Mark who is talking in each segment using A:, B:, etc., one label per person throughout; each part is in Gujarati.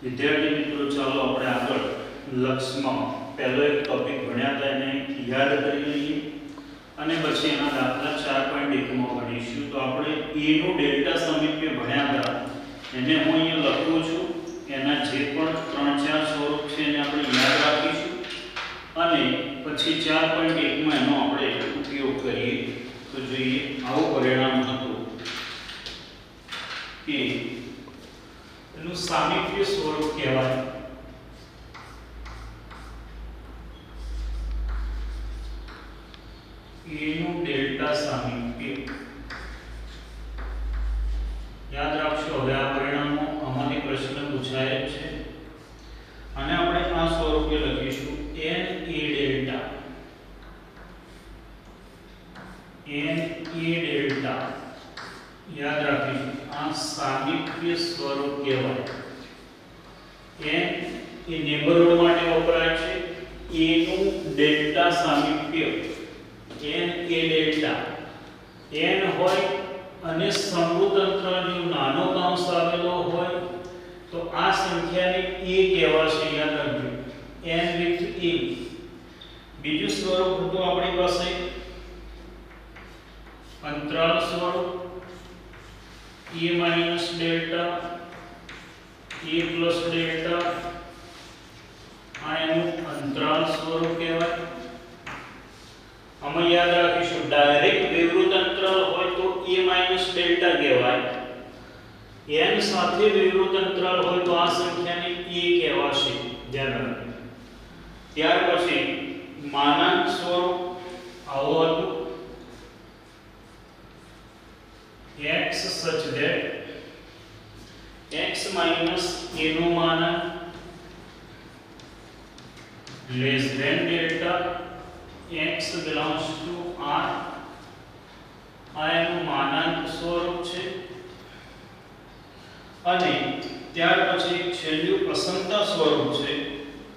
A: વિદ્યાર્થી મિત્રો, ચાલો આપણે આગળ લક્ષમાં પહેલો એક ટોપિક ભણ્યા હતા એને યાદ કરી લઈએ અને પછી એના દાખલા 4.1 માં ભણીશું. તો આપણે a નું ડેલ્ટા સમીપ્ય ભણ્યા હતા એને હું અહીંયા લખું છું. એના જે પણ 3-4 સ્વરૂપ છે એને આપણે યાદ રાખીશું અને પછી 4.1 માં એનો આપણે ઉપયોગ કરીએ. તો જોઈએ આવું પરિણામ હતું કે એનું સામીપ્ય સ્વરૂપ કહેવાય. a નું ડેલ્ટા સામીપ્ય યાદ રાખશો. હવે આ પરિણામો આમાંથી પ્રશ્ન પૂછાય છે અને આપણે આ સ્વરૂપે લખીશું n a delta. n a delta યાદ રાખીશું. આ સામીપ્ય સ્વરૂપ કહેવાય. n એ નેબરહુડ માટે વપરાય છે. a નું ડેલ્ટા સામીપ્ય n a ડેલ્ટા n હોય અને સમૃદ્ધતંત્ર જો નાનો કાંસ આવેલો હોય તો આ સંખ્યાને a કહેવાશે. યાદ રાખજો n વિથ a. બીજું સ્વરૂપ હતું આપણી પાસે અંતરાલ સ્વરૂપ a minus delta a plus delta. આ એનું અંતરાલ સ્વરૂપ કહેવાય. આમાં યાદ રાખીશું ડાયરેક્ટ વિવૃત અંતરાલ હોય તો a minus delta કહેવાય. n સાથે વિવૃત અંતરાલ હોય તો આ સંખ્યાને a કહેવાશે. ધ્યાન રાખજો. ત્યાર પછી માનાંક સ્વરૂપ આવો હતું x such that x minus a નું માનાંક less than delta x belongs to r. આ એનું માનાંક સ્વરૂપ છે. અને ત્યાર પછી છેલ્લું અસમતા સ્વરૂપ છે.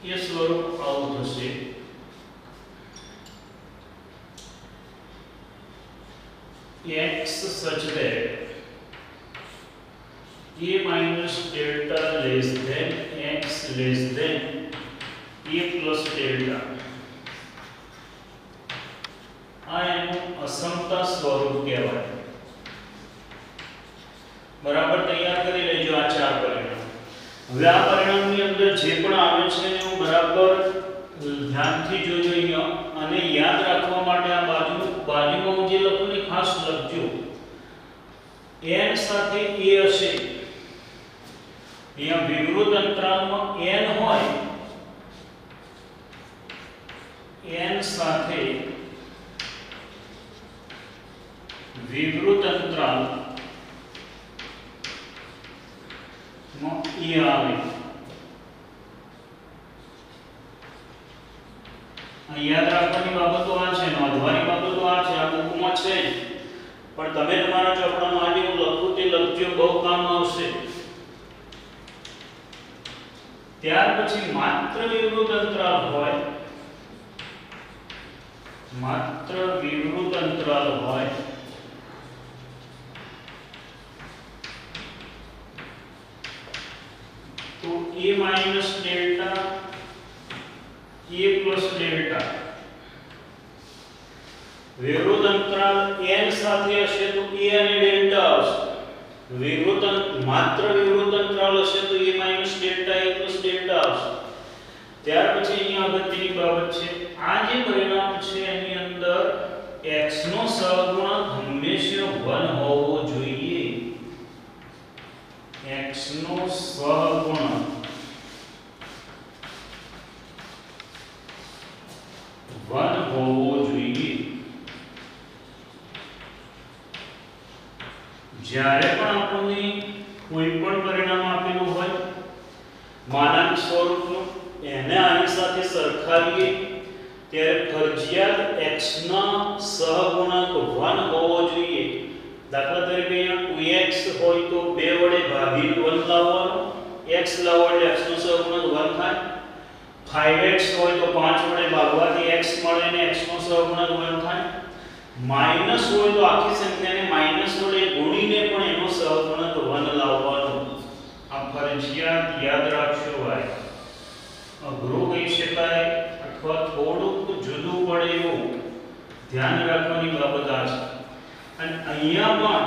A: એ સ્વરૂપ આવું થશે x such that a minus delta less than x less than a plus delta. આ એનું અસમતા સ્વરૂપ કહેવાય. બરાબર તૈયાર કરી લેજો આ ચાર પરિણામ. હવે આ પરિણામની અંદર જે પણ આવે છે એને હું બરાબર ધ્યાનથી જોજો અહીંયા અને યાદ રાખવા માટે આ બાજુમાં હું જે લખું ને ખાસ લખજો. n સાથે a હશે. અહીંયા વિવૃત અંતરાલમાં n હોય n સાથે વિવૃત અંતરાલ માં e આવે. યાદ રાખવાની બાબતો આ છે, નોંધવાની બાબતો આ છે. આ બુકમાં છે જ પણ તમે તમારા ચોપડામાં આજે હું લખું તે લખજો, બહુ કામ આવશે. ત્યાર પછી માત્ર વિવૃત અંતરાલ હોય, માત્ર વિવૃત અંતરાલ હોય તો a minus delta a plus delta. વિવૃત અંતરાલ n સાથે હશે તો a અને delta આવશે. માત્ર વિવૃત અંતરાલ હશે તો a minus delta a plus delta આવશે. ત્યાર પછી અહીંયા અગત્યની બાબત છે, આ જે પરિણામ છે એની અંદર x નો સહગુણક હંમેશા 1 હોવો જોઈએ. x નો સહગુણક 1 હોવો જોઈએ. જ્યારે પણ આપણને કોઈ પણ પરિણામ આપેલું હોય માનાંક સ્વરૂપનું, એને આની સાથે સરખાવીએ ત્યારે ફરજિયાત x ના સહગુણક 1 હોવો જોઈએ. દાખલા તરીકે અહીંયા 2x હોય તો 2 વડે ભાગી 1 લાવવાનો. x લાવો એટલે x નો સહગુણક 1 થાય. 5x હોય તો 5 વડે ભાગવાથી x મળે અને x નો સહગુણક 1 થાય. માઈનસ હોય તો આખી સંખ્યાને માઈનસ વડે ગુણીને પણ એનો સહગુણક 1 લાવવાનો. આ ફરજિયાત યાદ રાખશો ભાઈ, અઘરું કહી શકાય અથવા થોડુંક જુદું પડે એવું ધ્યાન રાખવાની બાબત આ છે. અને અહીંયા પણ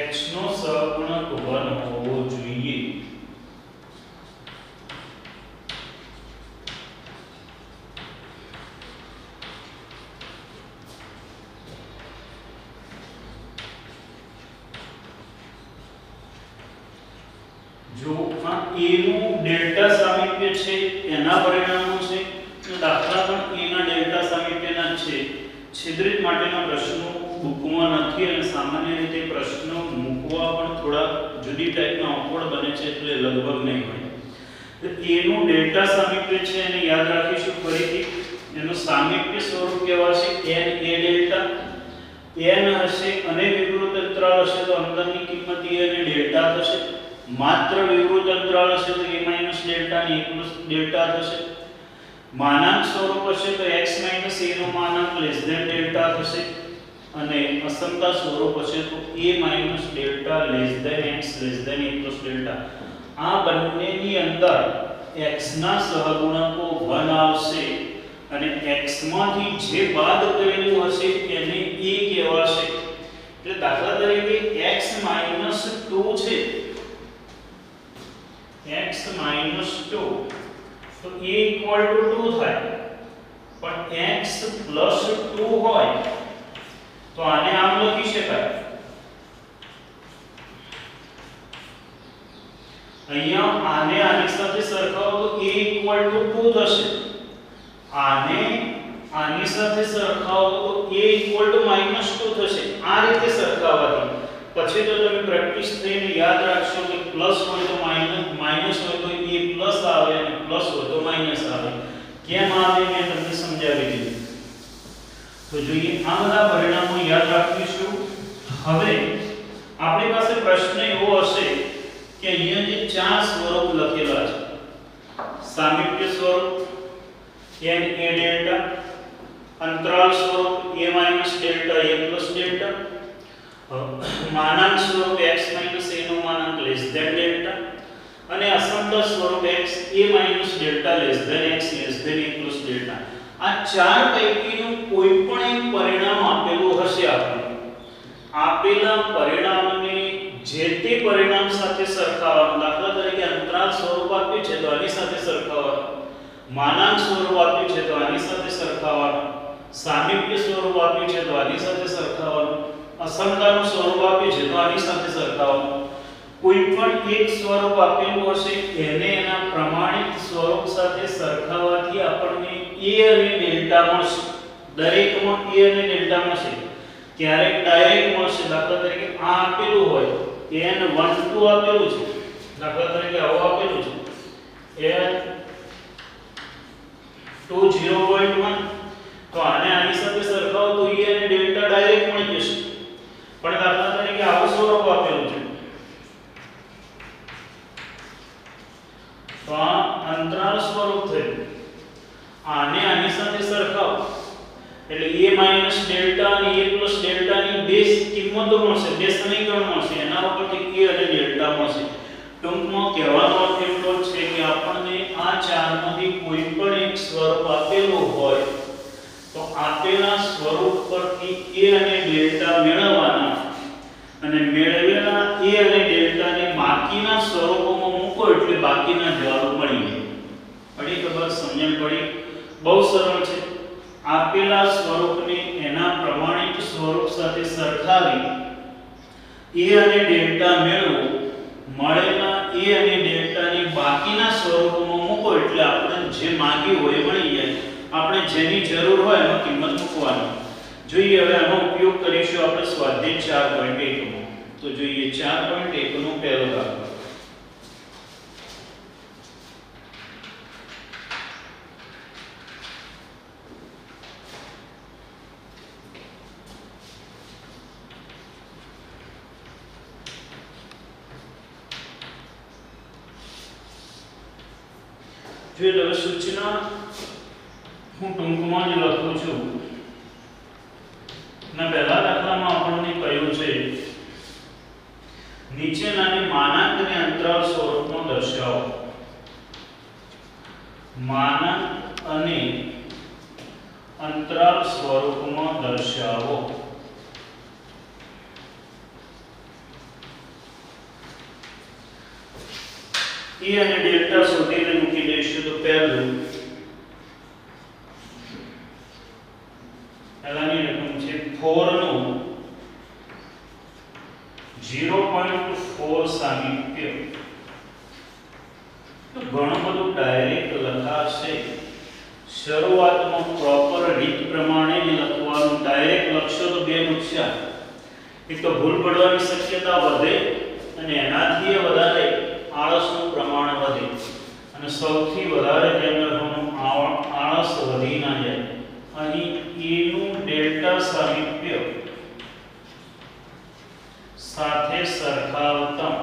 A: x નો સહગુણક 1 હોવો જોઈએ. જો આ a નું ડેલ્ટા સામીપ્ય છે એના પરિણામો છે, તો દાખલા પણ a ના ડેલ્ટા સામીપ્યના છે. છિદ્રિત માટેના પ્રશ્નો બુકમાં નથી અને સામાન્ય રીતે પ્રશ્નો મૂકવા પણ થોડા જુદી ટાઈપના ઓકવર્ડ બને છે, એટલે લગભગ નહીં હોય. તો a નું ડેલ્ટા સામીપ્ય છે એને યાદ રાખીશું ફરીથી. એનું સામીપ્ય સ્વરૂપ કહેવાશે n a ડેલ્ટા. n હશે અને વિવૃત અંતરાલ હશે તો અંદરની કિંમત a અને ડેલ્ટા થશે. માત્ર વિવૃત અંતરાલ હશે તો a ડેલ્ટા અને a ડેલ્ટા થશે. માનાંક સ્વરૂપ હશે તો x a નો માનાંક લેસ ધેન ડેલ્ટા થશે. અને અસમતા સ્વરૂપ હશે તો a delta less than x less than a delta. આ બંનેની અંદર x ના સહગુણકો 1 આવશે અને x માંથી જે બાદ કરેલું હશે એને a કહેવાશે. એટલે દાખલા તરીકે x 2 છે, x - 2 તો a = 2 થાય. પણ x + 2 હોય તો આને આમ લખી શકાય. અહીંયા આને આની સાથે સરખાવો તો a = 2 થશે. આને આની સાથે સરખાવો તો a = -2 થશે. આ રીતે સરખાવવાથી પછી તો તમે પ્રેક્ટિસ થઈને યાદ રાખશો કે પ્લસ હોય તો માઈનસ હોય તો a પ્લસ આવે અને પ્લસ હોય તો માઈનસ આવે. કેમ આવે મેં તમને સમજાવી દીધું. તો જોઈએ આ બધા પરિણામો યાદ રાખીશું. હવે આપણી પાસે પ્રશ્ન એવો હશે કે અહીંયા જે ચાર સ્વરૂપ લખેલા છે, સામીપ્ય સ્વરૂપ n a ડેલ્ટા, અંતરાલ સ્વરૂપ a ડેલ્ટા a ડેલ્ટા, માનાંક સ્વરૂપ x a નો માનાંક લેસ ધેન ડેલ્ટા અને અસમતા સ્વરૂપ x a delta less than x less than a delta. આ ચાર પૈકીનું કોઈ પણ એક પરિણામ આપેલું હશે. આપણે આપેલા પરિણામને જે તે પરિણામ સાથે સરખાવવાનું. દાખલા તરીકે અંતરાલ સ્વરૂપ આપ્યું છે તો આની સાથે સરખાવવાનું, માનાંક સ્વરૂપ આપ્યું છે તો આની સાથે સરખાવવાનું, સામીપ્ય સ્વરૂપ આપ્યું છે તો આની સાથે સરખાવવાનું, અસમતાનું સ્વરૂપ આપ્યું છે તો આની સાથે સરખાવવાનું. કોઈ પણ એક સ્વરૂપ આપેલું હશે એને એના પ્રમાણિત સ્વરૂપ સાથે સરખાવવાથી આપણને a અને ડેલ્ટા મળશે. દરેકમાં a અને ડેલ્ટા મળશે. ક્યારેક ડાયરેક્ટ મળશે. દાખલા તરીકે આ આપેલું હોય n12 આપેલું છે, દાખલા તરીકે આવું આપેલું છે n2 0.1 તો આને આની સાથે સરખાવો તો a અને ડેલ્ટા ડાયરેક્ટ મળી જશે. પણ દાખલા તરીકે આવું સ્વરૂપ આપેલું છે તો આ અંતરાલ સ્વરૂપ થયું. આને આની સાથે સરખાવો એટલે a ડેલ્ટા અને a ડેલ્ટા ની બે કિંમતો મળશે, બે સમીકરણ મળશે. એના ઉપરથી a અને ડેલ્ટા મળશે. ટૂંકમાં કહેવાનો અર્થ એટલો છે કે આપણને આ ચારમાંથી કોઈ પણ એક સ્વરૂપ આપેલું હોય તો આપેલા સ્વરૂપ પરથી a અને ડેલ્ટા મેળવવાના અને મેળવેલા a અને ડેલ્ટાને બાકીના સ્વરૂપોમાં મૂકો એટલે બાકીના જવાબ મળી જાય. પડી ખબર? સમજણ પડી? બહુ સરળ છે. આપેલા સ્વરૂપને એના પ્રમાણિત સ્વરૂપ સાથે સરખાવી a અને ડેલ્ટા મેળવો, મળેલા a અને ડેલ્ટાની બાકીના સ્વરૂપોમાં મૂકો એટલે આપણે જે માંગ્યું હોય એ મળી જાય. આપણે જેની જરૂર હોય એમાં કિંમત મૂકવાની. જોઈએ હવે આનો ઉપયોગ કરીશું આપણે સ્વાધ્યાય 4.1 માં. તો જોઈએ 4.1 નો પહેલો દાખલો. જો હવે સૂચના હું ટૂંકમાં જ લખું છું. ના પહેલા દાખલામાં આપણને કહ્યું છે નીચેનાને માનાંક અને અંતરાલ સ્વરૂપમાં દર્શાવો. માનાંક અને અંતરાલ સ્વરૂપમાં દર્શાવો. E અને ડેલ્ટા શોધીને મૂકી દઈશું. તો પહેલાની રકમ છે 4 નું 0.4 સામીપ્ય. તો ઘણું બધું ડાયરેક્ટ લખાશે. શરૂઆતમાં પ્રોપર રીત પ્રમાણે જ લખવાનું. ડાયરેક્ટ લખશો તો બે નુકસાન. એક તો ભૂલ પડવાની શક્યતા વધે અને એનાથી વધારે આળસનું પ્રમાણ વધે. અને સૌથી વધારે ધ્યાન રાખવાનું આળસ વધી ના જાય. અહીં E નું ડેલ્ટા સામીપ્ય સાથે સરખાવતા.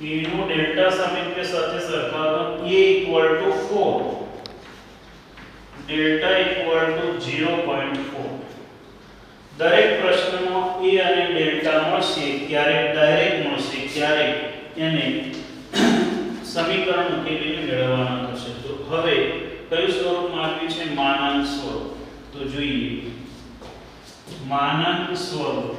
A: E નું ડેલ્ટા સામીપ્ય સાથે સરખાવતા A = 4, ડેલ્ટા = 0.4. દરેક પ્રશ્નમાં A અને ડેલ્ટા મળશે. ક્યારેક ડાયરેક્ટ મળશે, ક્યારેક એને સમીકરણ ઉકેલીને મેળવવાના થશે. તો હવે કયું સ્વરૂપમાં આપ્યું છે? માનાંક સ્વરૂપ. તો જોઈએ માનાંક સ્વરૂપ.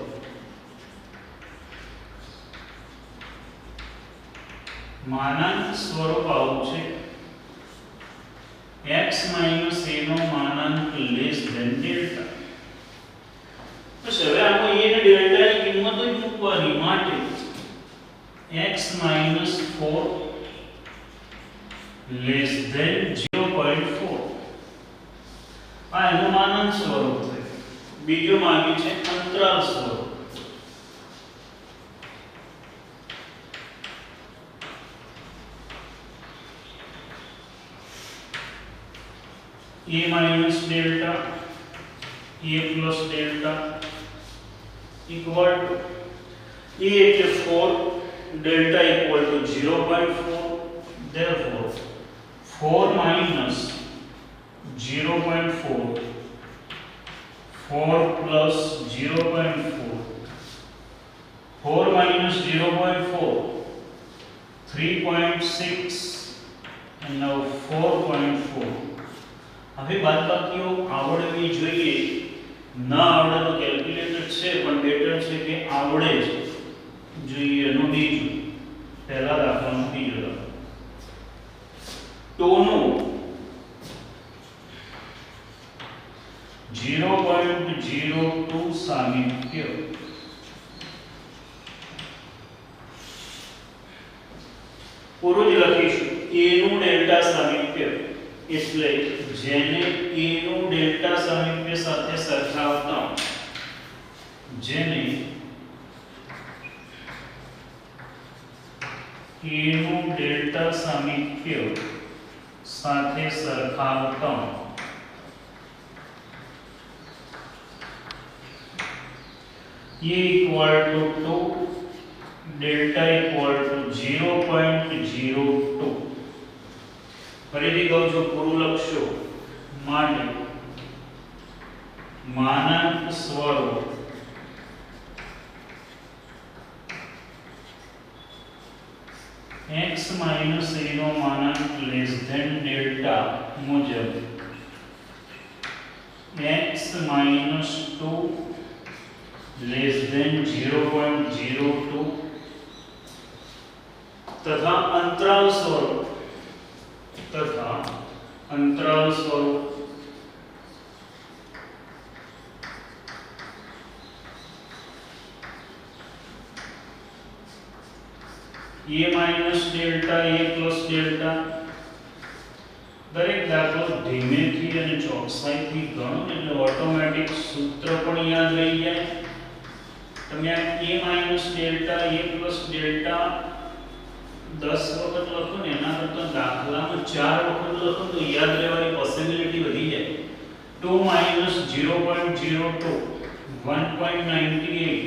A: માનાંક સ્વરૂપ આવું છે x - a નો માનાંક લેસ ધેન ડેલ્ટા. તો હવે આપણે a અને ડેલ્ટા ની કિંમત જ મૂકવાની. માટે x - 4 લેસ ધેન 0.4. આ એનું માનાંક સ્વરૂપ છે. બીજું માંગ્યું છે અંતરાલ સ્વરૂપ. a minus delta, a plus delta equal to a એટલે 4, delta equal to 0.4. therefore 4 minus 0.4, 4 plus 0.4, 4 minus 0.4, 3.6, and now 4.4. હવે બાદબાકીઓ આવડવી જોઈએ. ના આવડે તો કેલ્ક્યુલેટર છે, પણ બેટર છે કે આવડે જ જોઈએ. એનું બીજું પહેલા દાખલાનું બીજો દાખલો. 2 નું 0.02 સામીપ્ય. પૂરું જ લખીશું. A નું ડેલ્ટા સામીપ્ય એટલે જેને A નું ડેલ્ટા સામીપ્ય સાથે સરખાવતા, જેને A નું ડેલ્ટા સામીપ્ય સાથે સરખાવતા A = 2, delta = 0.02. ફરીથી કહું છું, પૂરું લખશો. માટે માનાંક સ્વરૂપ x - a નો માનાંક લેસ ધેન ડેલ્ટા મુજબ x - 2 લેસ ધેન 0.02 તથા અંતરાલ સ્વરૂપ a minus delta, a plus delta. દરેક દાખલો ધીમેથી અને ચોકસાઈથી ગણો એટલે ઓટોમેટિક સૂત્ર પણ યાદ રહી જાય. તમે આ a minus delta, a plus delta 10 વખત લખો ને એના કરતા દાખલામાં 4 વખત લખો તો યાદ રહેવાની પોસિબિલિટી વધી જાય. 2 minus 0.02, 1.98,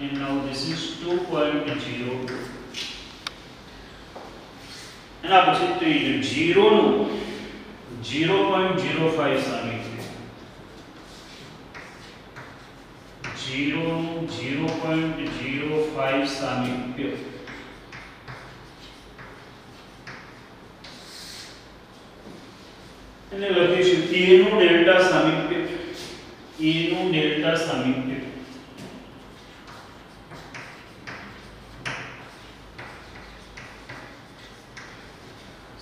A: and now this is 2.02. એના પછી ત્રીજું 0 નું 0.05 સામીપ્ય. 0.05 0 નું 0.05 સામીપ્ય અને લખીશું a નું ડેલ્ટા સામીપ્ય, a નું ડેલ્ટા સામીપ્ય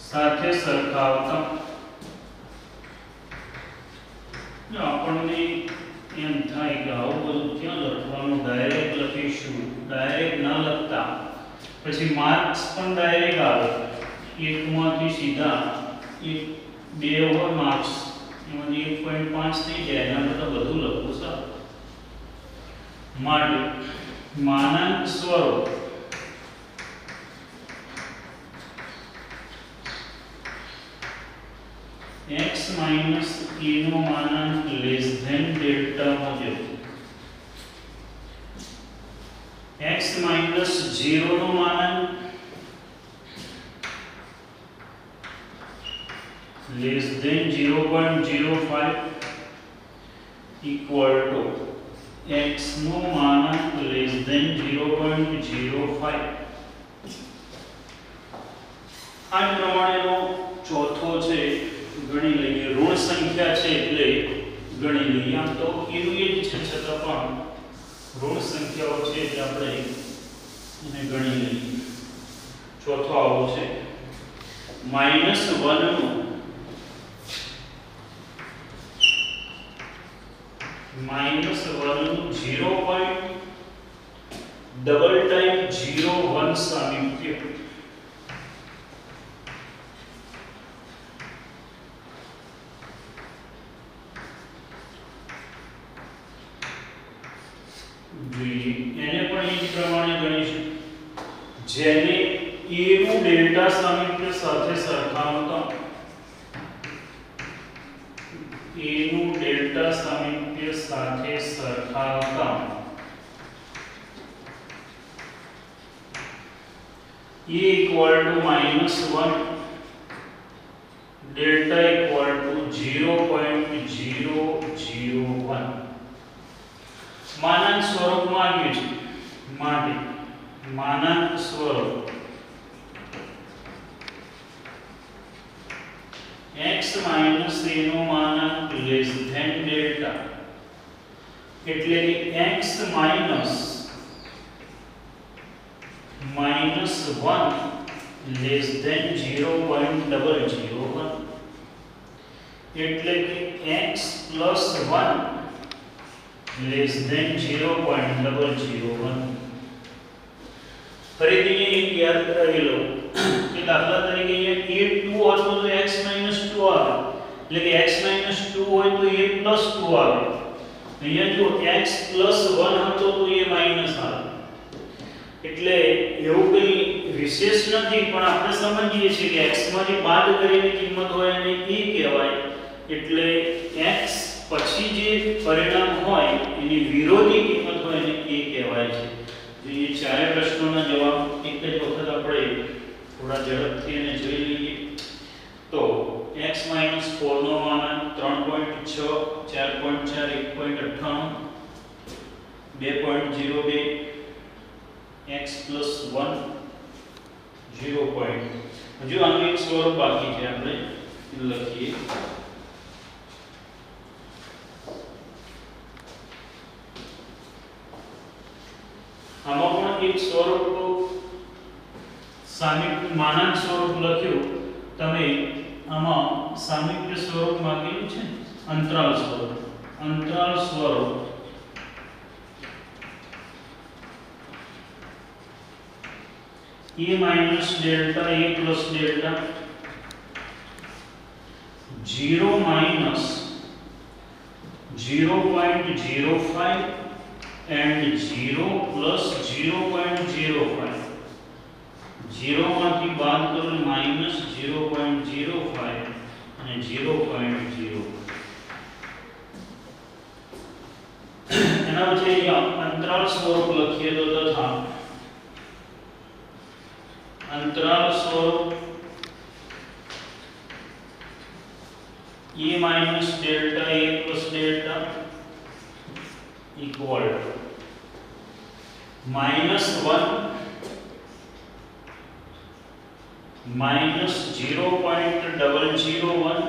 A: સાથે સરખાવતા આપણને એમ થાય કે આવું બધું ક્યાં લખવાનું, ડાયરેક્ટ લખીશું. ડાયરેક્ટ ના લખતા પછી માર્ક્સ પણ ડાયરેક્ટ આવે, એકમાંથી સીધા એક બે ઓવર માર્ક્સ એમાંથી 1.5 થઈ જાય. એના કરતાં બધું લખવું સારું. માટે માનાંક સ્વરૂપ x minus a નો માનાંક less than delta મુજબ x minus 0 no માનાંક less than 0.05 equal to x no માનાંક less than 0.05. આ પ્રમાણેનો ચોથો છે ગણી લઈએ. ઋણ સંખ્યા છે એટલે ગણી લઈએ. આમ તો એનું એ જ છે, છતાં પણ ઋણ સંખ્યાઓ છે એટલે આપણે એને ગણી લઈએ. ચોથો આવો છે -1 નું -1 સામીપ્ય એને પણ એ જ પ્રમાણે ગણીશું. જેને a નું ડેલ્ટા સામીપ્ય સાથે સરખાવતા, a નું ડેલ્ટા સામીપ્ય સાથે સરખાવતા a equal to -1, delta equal to 0.001. માનાંક સ્વરૂપમાં આવ્યું છે માટે માનાંક સ્વરૂપ x minus a નો માનાંક less than delta એટલે કે x minus -1 less than 0.001 એટલે કે x plus 1 less than 0.001. ફરીથી એક યાદ કરાવી લો કે દાખલા તરીકે અહીંયા a2 હતો તો x 2 આવે, એટલે કે x 2 હોય તો a 2 આવે. અહીંયા જો x 1 હતો તો a માઈનસ આવે. એટલે એવું કંઈ વિશેષ નથી, પણ આપણે સમજીએ છીએ કે x માંથી બાદ કરીને કિંમત હોય એને a કહેવાય. એટલે x પછી જે પરિણામ હોય એની વિરોધી કિંમત હોય એને a કહેવાય છે. એ ચારે પ્રશ્નોના જવાબ એક જ વખત આપણે થોડા ઝડપથી એને જોઈ લઈએ. તો x - 4 નો માનાંક 3.6, 4.4, 1.98, 2.02, x + 1 0. હજુ આનું એક સ્વરૂપ બાકી છે, આપણે લખીએ. આમાં પણ એક સ્વરૂપ સામીપ્ય માનાંક સ્વરૂપ લખ્યું. તમે આમાં સામીપ્ય સ્વરૂપ માંગેલું છે, અંતરાલ સ્વરૂપ. અંતરાલ સ્વરૂપ a minus delta a plus delta 0 minus 0.05 and 0 plus 0.05. 0 માંથી બાદ કરો minus 0.05 અને 0.0. એના પછી અહીંયા અંતરાલ સ્વરૂપ લખીએ તો તથા अंतराल स्वरूप a minus delta a plus delta equal to -1 -0.001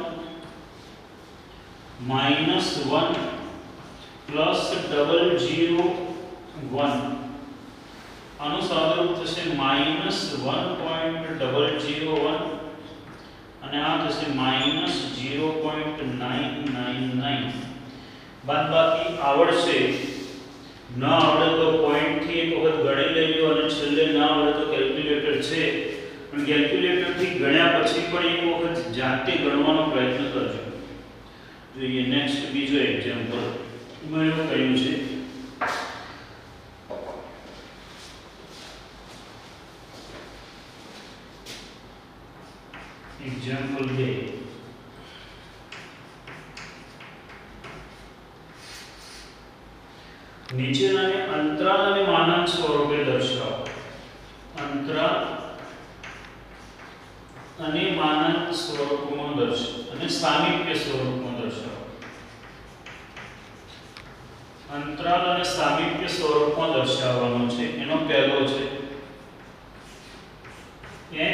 A: -1 +001 આનું સાદુરૂપ થશે -1.001 અને આ થશે -0.999 બાદબાકી આવડશે ન આવડે તો પોઈન્ટ થી એક વખત ગણી લેજો અને છેલ્લે ના આવડે તો કેલ્ક્યુલેટર છે પણ કેલ્ક્યુલેટર થી ગણ્યા પછી પણ એક વખત જાતે ગણવાનો પ્રયત્ન કરજો જોઈએ નેક્સ્ટ બીજો એક્ઝામ્પલ એમાં એવું કહ્યું છે એક્ઝામ્પલ 2 નીચેનાને અંતરાલ અને માનાંક સ્વરૂપે દર્શાવો અંતરાલ અને માનાંક સ્વરૂપમાં દર્શાવો અને સામીપ્ય સ્વરૂપમાં દર્શાવો અંતરાલ અને સામીપ્ય સ્વરૂપમાં દર્શાવવાનો છે એનો પહેલો છે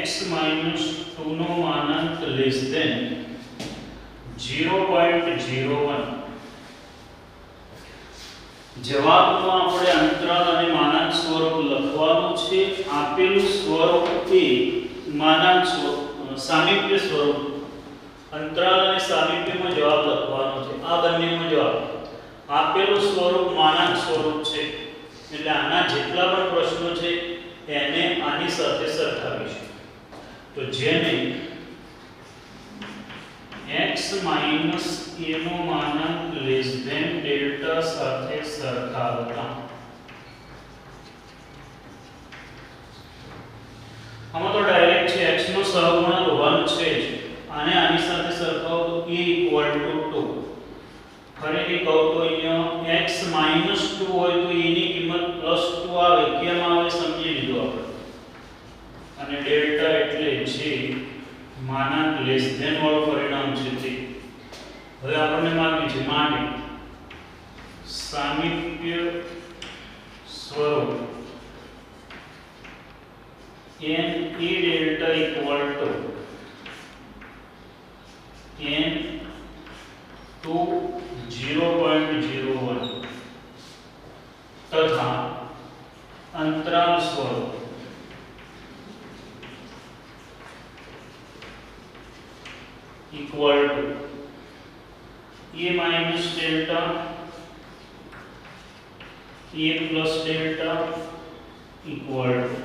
A: x - 2 નો માનાંક લેસ ધેન 0.01 જવાબમાં આપણે અંતરાલ અને માનાંક સ્વરૂપ લખવાનું છે આપેલું સ્વરૂપ એ માનાંક સામીપ્ય સ્વરૂપ અંતરાલ અને સામીપ્યમાં જવાબ લખવાનો છે આ બંનેમાં જવાબ આપેલું સ્વરૂપ માનાંક સ્વરૂપ છે એટલે આના જેટલા પણ પ્રશ્નો છે એને આની સાથે સરખાવીશું તો જેને x - a નો માનાંક લેસ ધેન ડેલ્ટા સાથે સરખાવતા આમાં તો ડાયરેક્ટ છે x નો સહગુણક 1 છે જ આને આની સાથે સરખાવો તો a = 2 ફરીથી કહું તો અહીંયા x - 2 હોય તો a ની કિંમત +2 આવે કેમ આવે સમજી લીધું આપણે અને ડેલ્ટા એટલે છે માનાંક લેસ ધેન વાળું પરિણામ છે તે હવે આપણને માંગ્યું છે માટે સામીપ્ય સ્વરૂપ n a delta = n to 0.01 તથા અંતરાલ સ્વરૂપ equal to a minus delta a plus delta equal to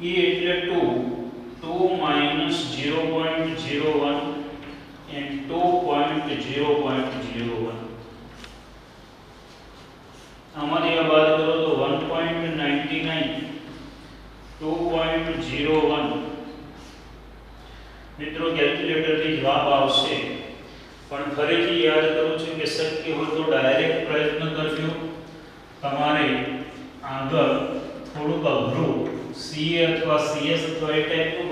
A: a એટલે 2 minus 0.01 and 2.0.01 આમાંથી આ બાદ કરો તો 1.99 2.01 મિત્રો કેલ્ક્યુલેટર થી જવાબ આવશે પણ ફરીથી યાદ કરું છું કે શક્ય હોય તો ડાયરેક્ટ પ્રયત્ન કરજો તમારે આગળ થોડુંક અઘરું CA અથવા CS અથવા એ ટાઈપનું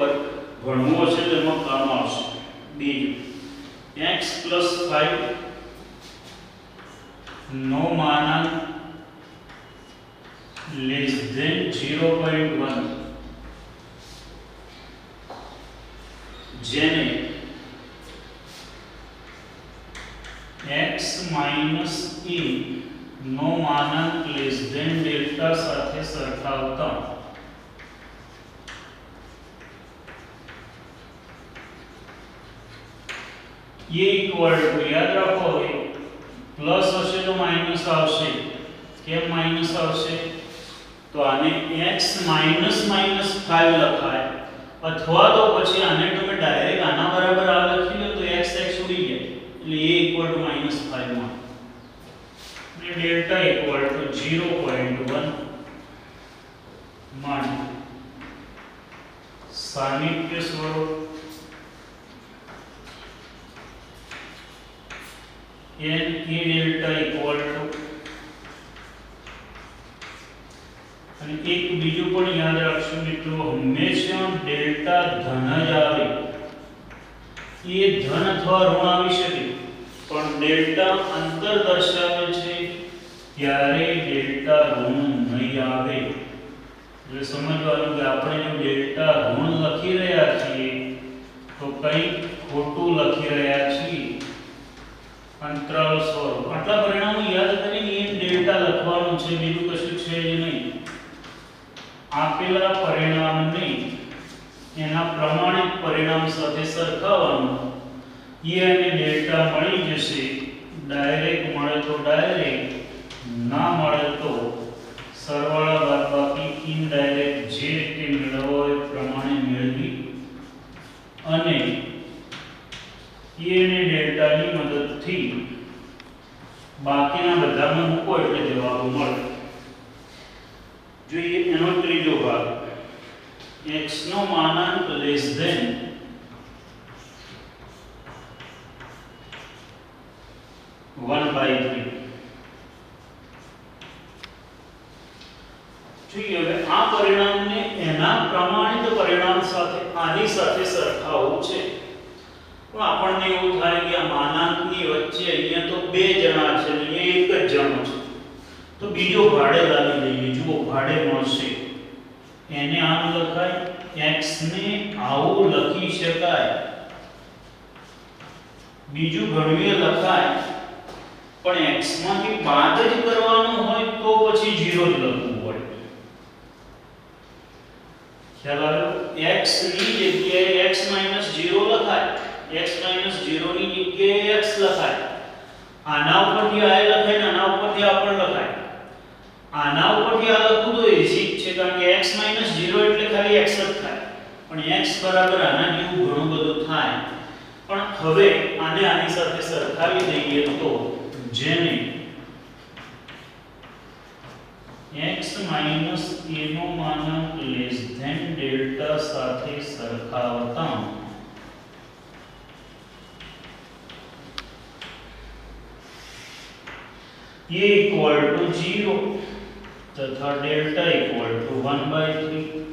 A: ભણવું હશે તો એમાં કામ આવશે બીજું x + 5 નો માનાંક લેસ ધેન 0.1 જેને x - a નો માનાંક લેસ ધેન ડેલ્ટા સાથે સરખાવતા a equal to યાદ રાખો હવે પ્લસ હશે તો માઈનસ આવશે કેમ માઈનસ આવશે તો આને x - 5 લખાય અથવા તો પછી આને તમે ડાયરેક્ટ આના બરાબર આ લખી લો તો x ઉડી જાય એટલે a = -5 માં અને ડેલ્ટા = 0.1 માં સામીપ્ય સ્વરૂપ n a ડેલ્ટા = અને એક બીજું પણ યાદ રાખશો મિત્રો હંમેશા ડેલ્ટા ધન જ આવે એ ધન અથવા ઋણ આવી શકે પણ ડેલ્ટા અંતર દર્શાવે છે ત્યારે ડેલ્ટા ઋણ નહીં આવે એટલે સમજવાનું કે આપણે જો ડેલ્ટા ઋણ લખી રહ્યા છીએ તો કઈ ખોટું લખી રહ્યા છીએ અંતરાલ સ્વરૂપ આટલા પરિણામો યાદ કરીને એ ડેલ્ટા લખવાનું છે બીજું કશું છે જ નહીં આપેલા પરિણામને એના પ્રમાણિત પરિણામ સાથે સરખાવવાનું એ અને ડેલ્ટા મળી જશે ડાયરેક્ટ મળે તો ડાયરેક્ટ ના મળે તો સરવાળા બાદબાકી ઇનડાયરેક્ટ જે રીતે મેળવવો એ પ્રમાણે મેળવી અને એ અને ડેલ્ટાની મદદથી બાકીના બધામાં મૂકો એટલે જવાબ મળે જોઈએ એનો ત્રીજો ભાગ x નો માનાંક લેસ ધેન 1/3 જોઈએ હવે આ પરિણામને એના પ્રમાણિત પરિણામ સાથે આની સાથે સરખાવવું છે તો આપણને એવું થાય કે આ માનાંકની વચ્ચે અહીંયા તો બે જણા છે અને અહીંયા એક જ જણો છે તો બીજો ભાડે લાવી દઈએ જુઓ ભાડે મળશે એને આમ લખાય x ને આવું લખી શકાય બીજું ઘડવીએ લખાય પણ x માંથી બાદ જ કરવાનું હોય તો પછી 0 જ લખવું પડે ખ્યાલ આવ્યો x ની જગ્યાએ x - 0 લખાય x - 0 ની જગ્યાએ x લખાય આના ઉપરથી આ લખાય ને આના ઉપરથી આ પણ લખાય આના ઉપરથી આ લખું તો ઈઝી છે કારણ કે x - 0 એટલે ખાલી x જ થાય પણ x બરાબર આના જેવું ઘણું બધું થાય પણ હવે આને આની સાથે સરખાવી દઈએ તો જેને x - a નો માનાંક લેસ ધેન ડેલ્ટા સાથે સરખાવતા a equal to 0 तथा डेल्टा इक्वल टू 1/3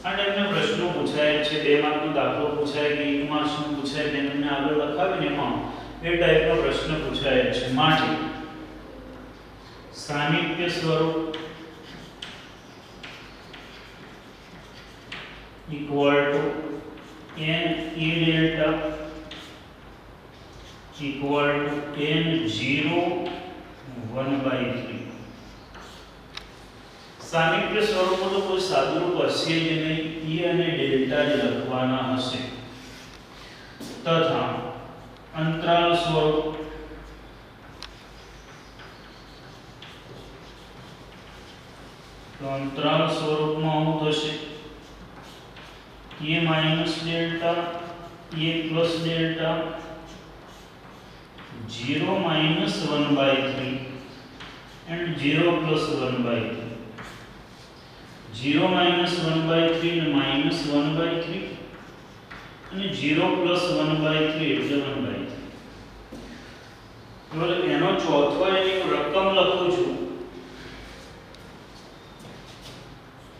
A: આ ટાઈપનો પ્રશ્નો પૂછાય છે બે માર્કનો દાખલો પૂછાય કે એક માર્કનો પૂછાય તેમને આગળ લખાવીને એમાં એ ટાઈપનો પ્રશ્ન પૂછાય છે માટે સામીપ્ય સ્વરૂપ equal to n e delta equal to n0 1/3 સામીપ્ય સ્વરૂપમાં તો કોઈ સાદુરૂપ હશે જ નહીં e અને ડેલ્ટા જ લખવાના હશે તથા અંતરાલ સ્વરૂપ તો અંતરાલ સ્વરૂપમાં આવું થશે a minus delta a plus delta 0 minus 1/3 and 0 plus 1/3 0 minus 1/3 and minus 1/3 અને 0 plus 1/3 એટલે 1/3 હવે એનો ચોથો એની રકમ લખું છું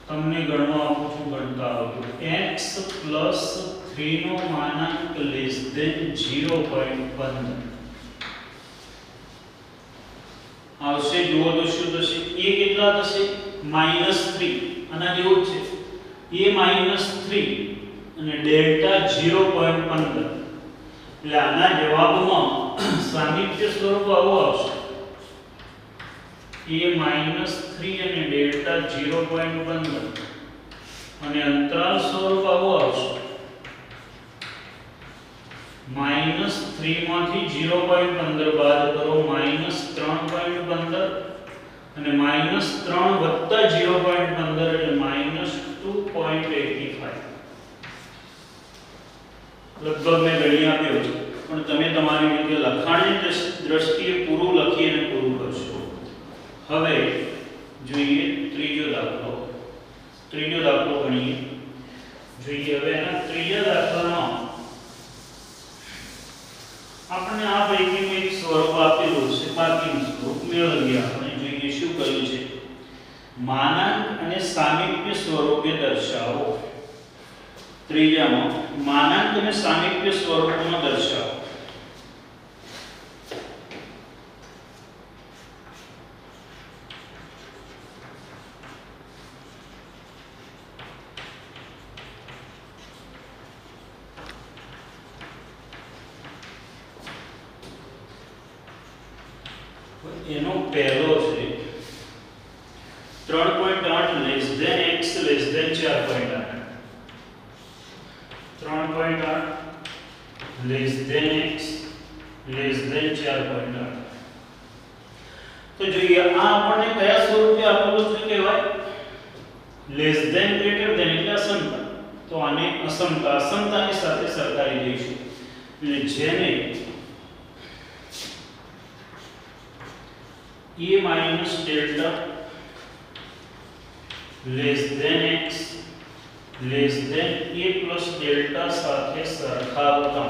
A: તમને ગણવા આપું છું ગણતા આવજો x plus 3 નો માનાંક લેસ ધેન 0.15 આવશે જુઓ તો શું થશે a કેટલા થશે -3 આના જેવું છે a -3 અને ડેલ્ટા 0.15 એટલે આના જવાબમાં સામીપ્ય સ્વરૂપ આવું આવશે a -3 અને ડેલ્ટા 0.15 અને અંતરાલ સ્વરૂપ આવું આવશે -3 માંથી 0.15 બાદ કરો -3.15 અને -3 વત્તા 0.15 એટલે -2.85 લગભગ મેં ગણી આપ્યો છે પણ તમે તમારી રીતે લખાણની દ્રષ્ટિએ પૂરું લખી અને પૂરું કરશો હવે જોઈએ ત્રીજો દાખલો ગણીએ જોઈએ હવે એના ત્રીજા દાખલામાં આપણે આ પૈકીનું એક સ્વરૂપ આપેલું છે બાકીનું સ્વરૂપ મેળવીએ આપણે જોઈએ શું કર્યું છે માનાંક અને સામીપ્ય સ્વરૂપે દર્શાવો ત્રીજામાં માનાંક અને સામીપ્ય સ્વરૂપમાં દર્શાવો એનો પહેલો છે 3.8 less than x less than 4.8 3.8 less than x less than 4.8 તો જોઈએ આ આપણને કયા સ્વરૂપે આપેલું છે કહેવાય લેસ ધેન ગ્રેટર ધેન એટલે અસમતા તો આને અસમતાની સાથે સરખાવી દઈશું એટલે જેને a minus delta less than x less than a plus delta સાથે સરખાવતા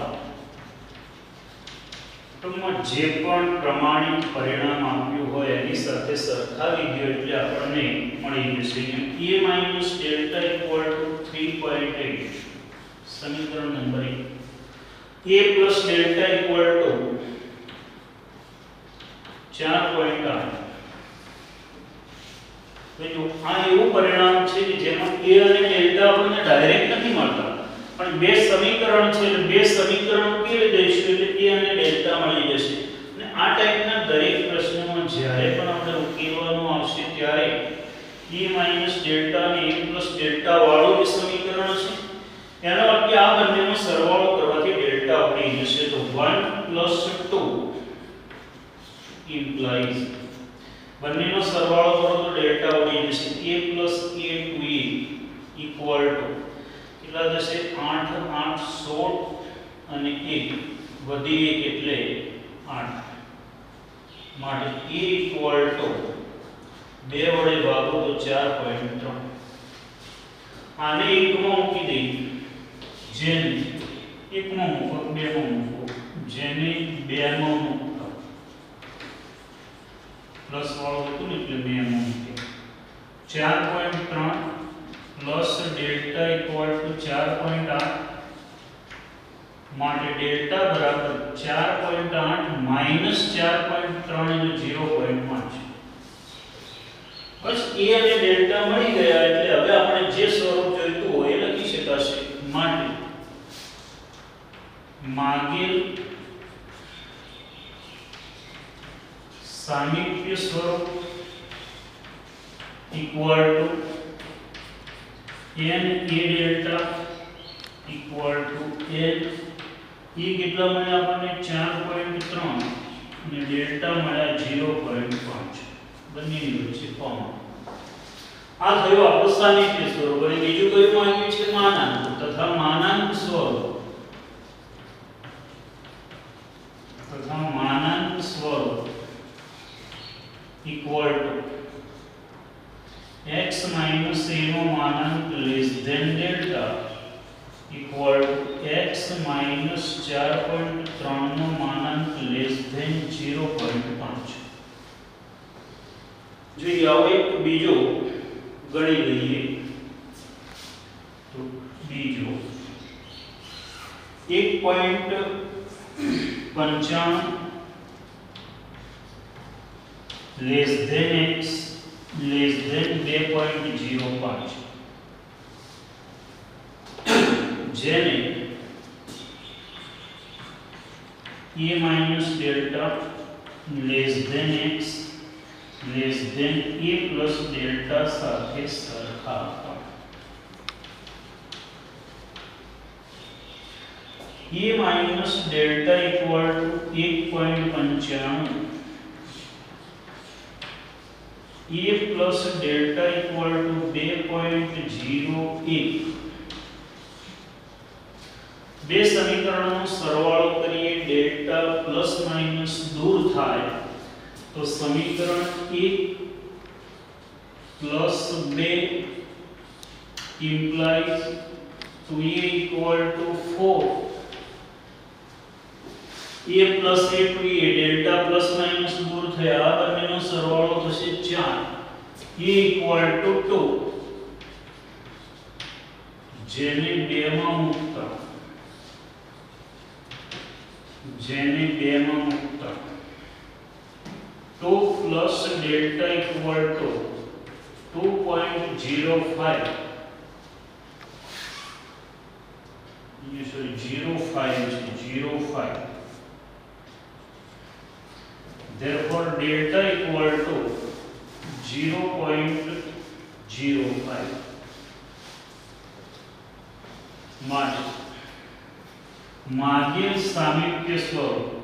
A: ટૂંકમાં જે પણ પ્રમાણિત પરિણામ આપ્યું હોય એની સાથે સરખાવી દો એટલે આપણને મળી જશે a minus delta equal to 3.8 સમીકરણ number 1 a plus delta equal to 4.8 તો આ એવું પરિણામ છે કે જેમાં a અને ડેલ્ટા આપણને ડાયરેક્ટ નથી મળતા પણ બે સમીકરણ છે એટલે બે સમીકરણ ઉકેલી દઈશું એટલે a અને ડેલ્ટા મળી જશે અને આ ટાઈપના દરેક પ્રશ્નોમાં જ્યારે પણ આપણે ઉકેલવાનું આવશે ત્યારે a ડેલ્ટા અને a ડેલ્ટા વાળું જે સમીકરણ છે એનો અર્થ કે આ બંનેનો સરવાળો કરવાથી ડેલ્ટા મળી જશે તો 1 + 2 implies બંનેનો સરવાળો કરો તો ડેલ્ટા ઉડી જશે a + a2a equal to કેટલા થશે 8 8 16 અને 1 વધી 1 એટલે 8 માટે a equal to 2 વડે ભાગો તો 4.3 આને એકમાં મૂકી દઈએ જેને એકમાં મૂકો બેમાં મૂકો જેને બેમાં મૂકો પ્લસ વાળો હતું ને એટલે બે એમ મૂકે 4.3 પ્લસ ડેલ્ટા ઇક્વલ ટુ 4.8 માટે ડેલ્ટા બરાબર 4.8 માઈનસ 4.3 એટલે 0.5 બસ a અને ડેલ્ટા મળી ગયા એટલે હવે આપણે જે સ્વરૂપ જોઈતું હોય એ લખી શકાશે માટે માગેલ सामीप्य स्वरूप equal to n a delta equal to n એ કેટલા મળ્યા આપણને 4.3 અને ડેલ્ટા મળ્યા 0.5 બંનેની વચ્ચે કોમા આ થયો આપણું સામીપ્ય સ્વરૂપ અને બીજું કયું માંગ્યું છે માનાંક તથા માનાંક સ્વરૂપ equal to x minus a નો માનાંક less than delta equal to x minus 4.3 no માનાંક less than 0.5 જોઈએ આવો એક બીજો ગણી લઈએ તો બીજો 1.95 less than x less than 2.05 જેને a minus delta less than x less than a plus delta સાથે સરખાવતા a minus delta equal to 1.95 a plus delta equal to 2.01 બે સમીકરણોનો સરવાળો કરીએ ડેલ્ટા પ્લસ માઈનસ દૂર થાય તો સમીકરણ 1 plus 2 implies 2a equal to 4 a plus a 2a delta plus minus दूर થયા આ બંનેનો સરવાળો થશે 4 a equal to 2 જેને 2 માં મૂકતા 2 plus delta equal to 2.05 sorry 05 05 therefore delta equal to 0.05 માટે માગેલ સામીપ્ય સ્વરૂપ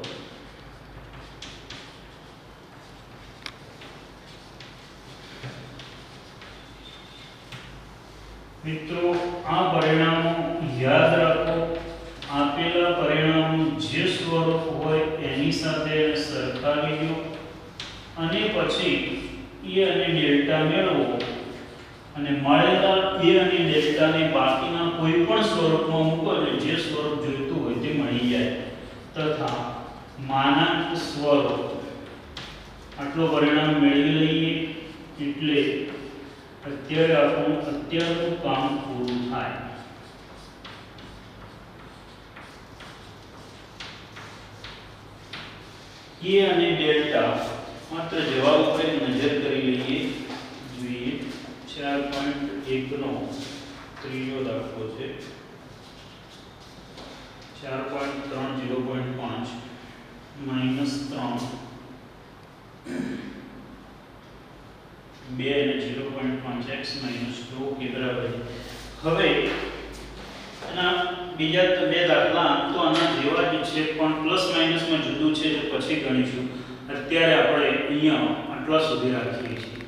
A: મિત્રો આ પરિણામો યાદ રાખો આપેલા પરિણામો જે સ્વરૂપ હોય એની સાથે સરખાવી દો અને પછી એ અને ડેલ્ટા મેળવો અને મળેલા એ અને ડેલ્ટાને બાકીના કોઈપણ સ્વરૂપમાં મૂકો એટલે જે સ્વરૂપ જોઈતું હોય તે મળી જાય તથા માનાંક સ્વરૂપ આટલો પરિણામ મેળવી લઈએ એટલે અત્યારે આપણું અત્યારનું કામ પૂરું થાય એ અને ડેલ્ટા માત્ર જવાબ ઉપર નજર કરી લઈએ જોઈએ 4.1 નો ત્રીજો દાખલો છે 4.3 0.5 -3 2 અને 0.5x - 2 કે બરાબર હવે આના બીજા બે દાખલા તો આના જેવા જ છે પણ પ્લસ માઈનસ માં જુદું છે જે પછી ગણીશું અત્યારે આપણે અહીંયા આટલા સુધી રાખીએ છીએ